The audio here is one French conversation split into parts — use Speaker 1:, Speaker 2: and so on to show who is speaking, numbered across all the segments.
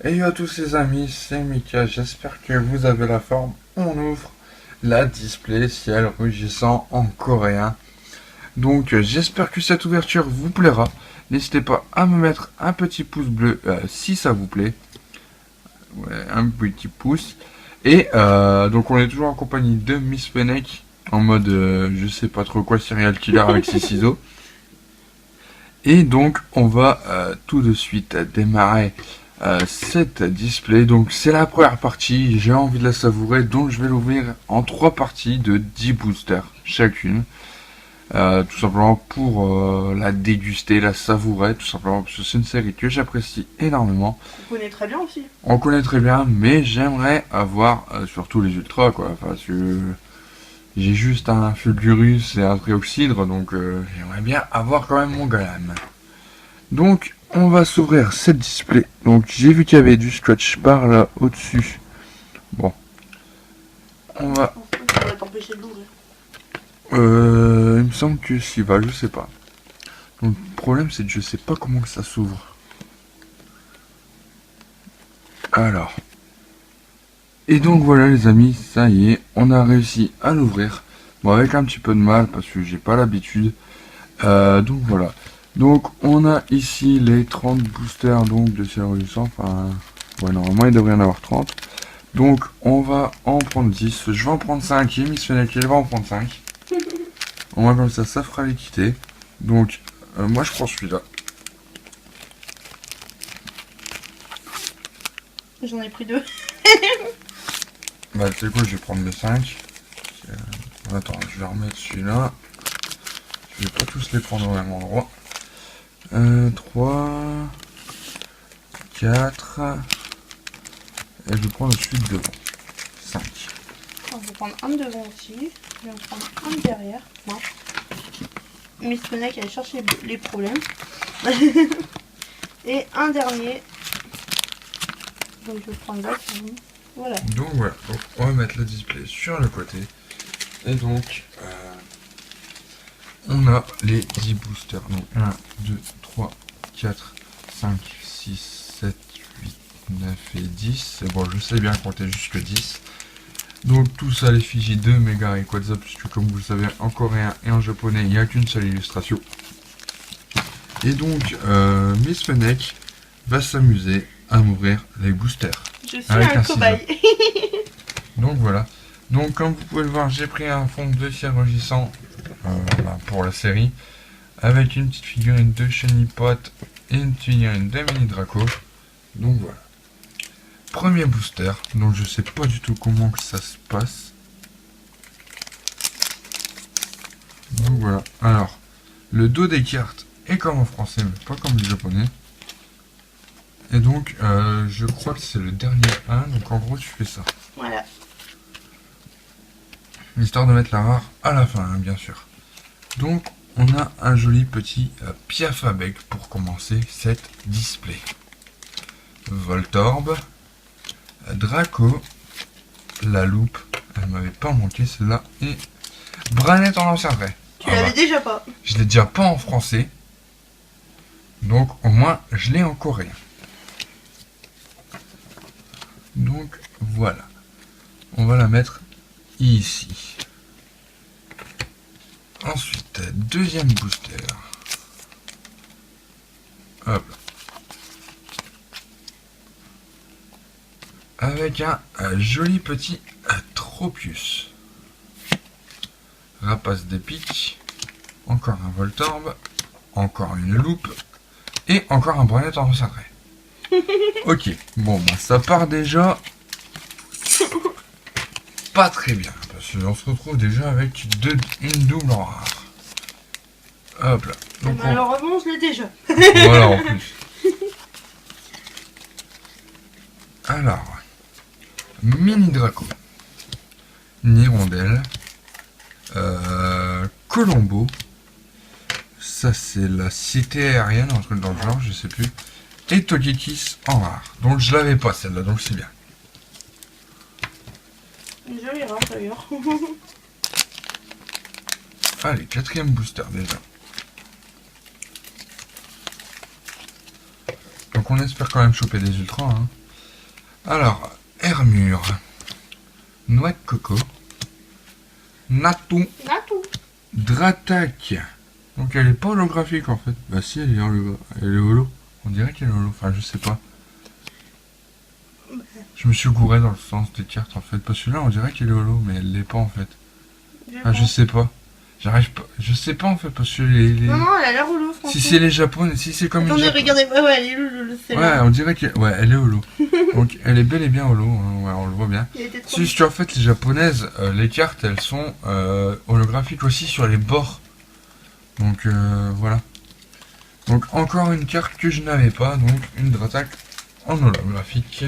Speaker 1: Et à tous les amis, c'est Mika, j'espère que vous avez la forme. On ouvre la display ciel rugissant en coréen. Donc j'espère que cette ouverture vous plaira. N'hésitez pas à me mettre un petit pouce bleu si ça vous plaît. Ouais, un petit pouce. Et donc on est toujours en compagnie de Miss Fennec en mode je sais pas trop quoi serial killer avec ses ciseaux. Et donc on va tout de suite démarrer cette display. Donc c'est la première partie, j'ai envie de la savourer, donc je vais l'ouvrir en 3 parties de 10 boosters chacune. Tout simplement pour la déguster, la savourer, tout simplement parce que c'est une série que j'apprécie énormément.
Speaker 2: On connaît très bien aussi.
Speaker 1: On connaît très bien, mais j'aimerais avoir surtout les ultras quoi, parce que j'ai juste un Fulgurus et un Trioxydre, donc j'aimerais bien avoir quand même mon Golem. Donc on va s'ouvrir cette display. Donc j'ai vu qu'il y avait du scratch par là au-dessus. Bon. On va.
Speaker 2: Ça va t'empêcher de l'ouvrir.
Speaker 1: Il me semble que si va, je sais pas. Donc le problème c'est que je sais pas comment ça s'ouvre. Alors. Et donc voilà les amis, ça y est, on a réussi à l'ouvrir. Bon avec un petit peu de mal parce que j'ai pas l'habitude. Donc voilà. Donc on a ici les 30 boosters donc de Céréales. Enfin, ouais, normalement il devrait y en avoir 30. Donc on va en prendre 10. Je vais en prendre 5 et Miss Fennec elle va en prendre 5. Au moins comme ça fera l'équité. Donc moi je prends celui-là.
Speaker 2: J'en ai pris 2.
Speaker 1: Bah tu sais quoi, je vais prendre les 5. Attends, je vais remettre celui-là. Je vais pas tous les prendre au même endroit. 3, 4, et je vais prendre celui de devant. 5.
Speaker 2: On va prendre un de devant aussi. Je vais en prendre un de derrière. Non. Miss Fennec elle cherche les problèmes. Et un dernier. Donc je vais prendre là. Voilà.
Speaker 1: Donc voilà, donc, on va mettre le display sur le côté. Et donc, on a les 10 boosters. Donc 1, 2, 3, 4, 5, 6, 7, 8, 9 et 10. Et bon, je sais bien compter jusque 10. Donc tout ça à l'effigie de Mega et Quetzal, puisque comme vous le savez, en coréen et en japonais, il n'y a qu'une seule illustration. Et donc, Miss Fennec va s'amuser à m'ouvrir les boosters.
Speaker 2: Je suis
Speaker 1: avec
Speaker 2: un cobaye.
Speaker 1: Donc voilà. Donc comme vous pouvez le voir, j'ai pris un fond de ciel rugissant pour la série, avec une petite figurine de Chenipot et une figurine de Mini Draco. Donc voilà. Premier booster, donc je sais pas du tout comment que ça se passe. Donc voilà. Alors, le dos des cartes est comme en français, mais pas comme le japonais. Et donc, je crois que c'est le dernier 1, donc en gros tu fais ça.
Speaker 2: Voilà.
Speaker 1: Histoire de mettre la rare à la fin, hein, bien sûr. Donc, on a un joli petit Piafabec pour commencer cette display. Voltorb, Draco, la loupe, elle m'avait pas manqué celle-là, et Branette en ancien vrai.
Speaker 2: Tu l'avais déjà pas.
Speaker 1: Je l'ai déjà pas en français, donc au moins je l'ai en coréen. Donc voilà, on va la mettre ici. Ensuite, deuxième booster. Hop. Avec un joli petit Tropius. Rapace d'épique. Encore un Voltorb. Encore une loupe. Et encore un Branette en recentré. Ok, bon, bah, ça part déjà pas très bien. Parce qu'on se retrouve déjà avec une double en rare. Hop là. Donc
Speaker 2: Malheureusement, je l'ai déjà.
Speaker 1: Voilà en plus. Alors, Mini Draco, Nirondelle, Colombo, ça c'est la cité aérienne, un truc dans le genre, je sais plus, et Togekiss en rare. Donc je l'avais pas celle-là, donc c'est bien.
Speaker 2: Une jolie rare d'ailleurs.
Speaker 1: Allez, quatrième booster déjà. Donc on espère quand même choper des ultras, hein. Alors, Hermure, Noix de coco, Natou,
Speaker 2: Natou.
Speaker 1: Dratak. Donc elle est pas holographique en fait. Bah si, elle est holo. On dirait qu'elle est holo. Enfin, je sais pas. Je me suis gouré dans le sens des cartes en fait. Parce que là, on dirait qu'elle est holo, mais elle l'est pas en fait. Ah, je sais pas. J'arrive pas. Je sais pas en fait parce que
Speaker 2: Non, non, elle a l'air holo, franchement.
Speaker 1: Si c'est les japonais, si c'est comme
Speaker 2: Attendez, regardez. Ouais, elle est holo, c'est
Speaker 1: Ouais,
Speaker 2: là.
Speaker 1: on dirait qu'elle elle est holo. Donc elle est bel et bien holo. Hein. Ouais, on le voit bien.
Speaker 2: Il était trop
Speaker 1: Si, en fait, les japonaises, les cartes, elles sont holographiques aussi sur les bords. Donc voilà. Donc encore une carte que je n'avais pas, donc une Dratak en holographique.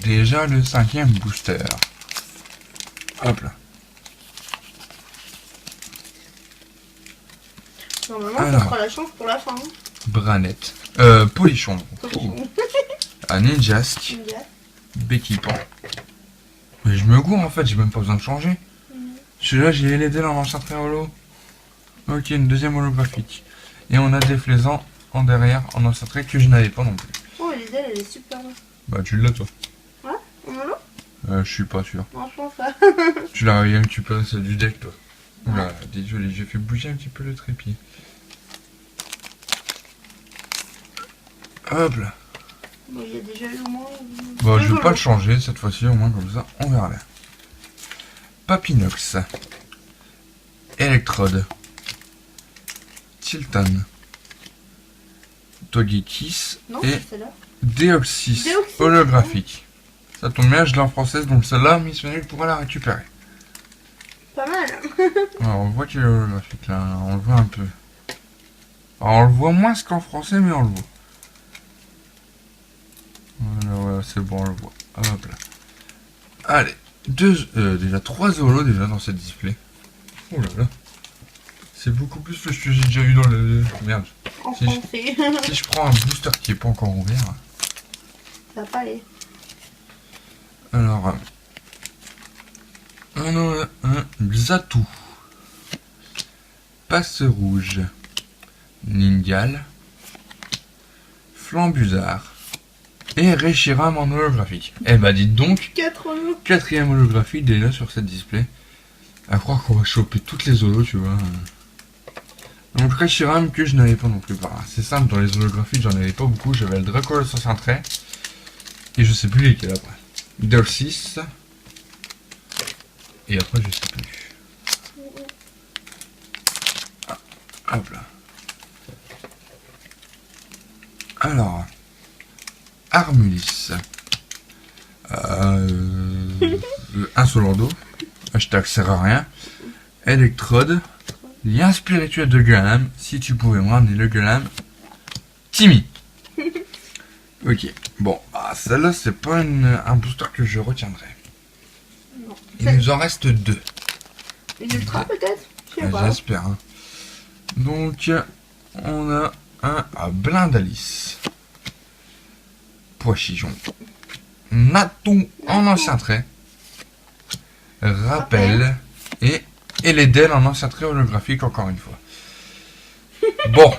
Speaker 1: Déjà le 5e booster. Hop là.
Speaker 2: Normalement,
Speaker 1: Alors.
Speaker 2: ça sera la chance pour la fin. Hein.
Speaker 1: Branette. Polichon. Un Ninjask.
Speaker 2: Ninja.
Speaker 1: Becky Pan. Mais je me gourre en fait, j'ai même pas besoin de changer. Celui-là, j'ai LED en ancien très holo. Ok, une deuxième holographique. Et on a des flaisans en derrière en ancien très que je n'avais pas non plus.
Speaker 2: Oh, Elisabeth, elle est super.
Speaker 1: Bah, tu l'as toi.
Speaker 2: Ouais, en holo.
Speaker 1: Je suis pas sûr.
Speaker 2: Non, je pense pas.
Speaker 1: Tu l'as réveillé un petit peu, c'est du deck toi. Oula, désolé, j'ai fait bouger un petit peu le trépied. Hop là.
Speaker 2: Bon, il y a déjà eu au moins.
Speaker 1: Bon, je vais pas le changer cette fois-ci, au moins comme ça, on verra bien. Papinox. Electrode. Tilton. Togekiss.
Speaker 2: Non,
Speaker 1: Et
Speaker 2: c'est là.
Speaker 1: Deoxys.
Speaker 2: Deoxys.
Speaker 1: Holographique. Ça tombe bien, je l'ai en française, donc celle-là, Miss Manuel pourra la récupérer.
Speaker 2: Pas mal.
Speaker 1: Alors, on voit qu'il est holographique là, on le voit un peu. Alors, on le voit moins qu'en français, mais on le voit. Voilà, c'est bon, on le voit. Hop là. Allez, déjà 3 holos déjà dans cette display. Oh là là. C'est beaucoup plus que ce que j'ai déjà eu dans le... Merde.
Speaker 2: En
Speaker 1: Si
Speaker 2: français.
Speaker 1: Si je prends un booster qui est pas encore ouvert.
Speaker 2: Ça va pas aller.
Speaker 1: Alors... On a un Xatou. Passe rouge. Ningal. Flambuzard. Et Reshiram en holographique. Eh bah dites donc,
Speaker 2: 4 holos.
Speaker 1: 4e holographique déjà sur cette display. À croire qu'on va choper toutes les holos, tu vois. Donc Reshiram que je n'avais pas non plus. Bah, c'est simple, dans les holographiques j'en avais pas beaucoup. J'avais le Draco le sens trait. Et je sais plus lesquels après. Dolcis. Et après je sais plus. Ah, hop là. Alors. Armulis. Un Solando. Hashtag sert à rien. Electrode. Lien spirituel de Gulam. Si tu pouvais me ramener le Gulam. Timmy. Ok. Bon. Celle-là, c'est pas un booster que je retiendrai.
Speaker 2: Non.
Speaker 1: Il nous en reste 2.
Speaker 2: Une ultra peut-être. Je sais pas.
Speaker 1: J'espère. Hein. Donc, on a un Blindalice. Poichijon. Natou en ancien trait. Rappel. Et Eledel en ancien trait holographique encore une fois. Bon.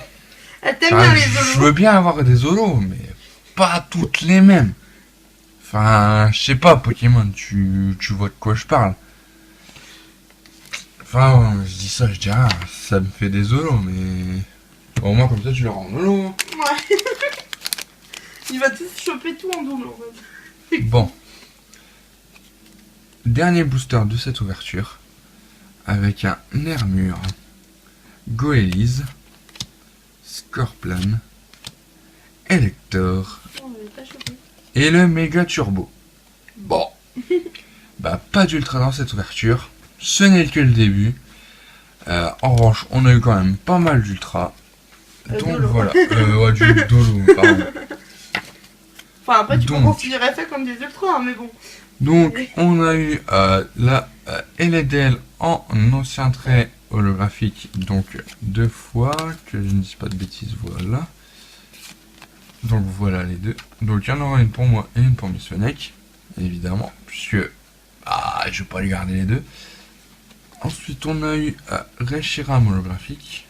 Speaker 2: Elle t'aime bien les holos.
Speaker 1: Je veux bien avoir des holos, mais pas toutes les mêmes. Enfin, je sais pas, Pokémon, tu vois de quoi je parle. Enfin, je dis ça, je dis ah, ça me fait des holos, mais au moins comme ça tu le rends en holo.
Speaker 2: Ouais. Il va tous choper tout en double en fait.
Speaker 1: Bon. Dernier booster de cette ouverture. Avec un Nermure, Goélise, Scorpion, Elector
Speaker 2: On l'avait pas chopé.
Speaker 1: et le Méga Turbo. Bon. Bah pas d'ultra dans cette ouverture. Ce n'est que le début. En revanche, on a eu quand même pas mal d'ultra. Donc
Speaker 2: Dolo.
Speaker 1: voilà. Ouais, du Dolo, pardon.
Speaker 2: Enfin après tu peux
Speaker 1: Donc.
Speaker 2: considérer ça comme des ultras hein, mais bon.
Speaker 1: Donc, on a eu la LDL en ancien trait holographique, donc 2 fois, que je ne dise pas de bêtises, voilà. Donc voilà les deux. Donc il y en aura une pour moi et une pour Miss Fennec, évidemment, puisque je vais pas les garder les deux. Ensuite, on a eu Reshiram holographique,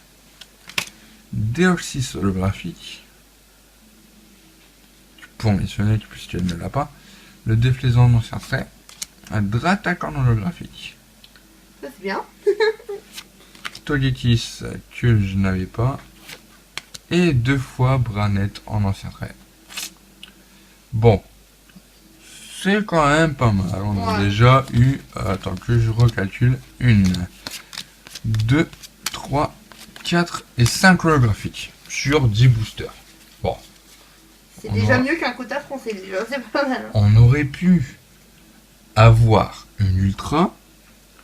Speaker 1: Deoxys holographique, pour Miss Fennec, puisqu'elle ne l'a pas. Le déflaisant en ancien trait. Un Dratac en holographique.
Speaker 2: Ça c'est bien.
Speaker 1: Togekiss que je n'avais pas. Et 2 fois Branette en ancien trait. Bon. C'est quand même pas mal. On a déjà eu, attends que je recalcule, 1, 2, 3, 4 et 5 holographiques sur 10 boosters. Bon.
Speaker 2: C'est déjà mieux qu'un quota français, déjà, c'est pas mal.
Speaker 1: On aurait pu avoir une ultra,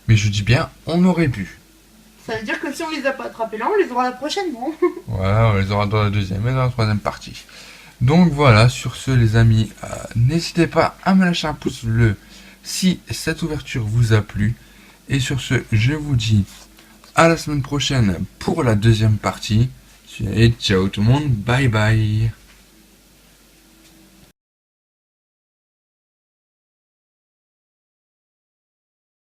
Speaker 1: mais je dis bien, on aurait pu.
Speaker 2: Ça veut dire que si on les a pas attrapés là, on les aura la prochaine, non?
Speaker 1: Voilà, on les aura dans la deuxième et dans la troisième partie. Donc voilà, sur ce les amis, n'hésitez pas à me lâcher un pouce bleu si cette ouverture vous a plu. Et sur ce, je vous dis à la semaine prochaine pour la deuxième partie. Et ciao tout le monde, bye bye.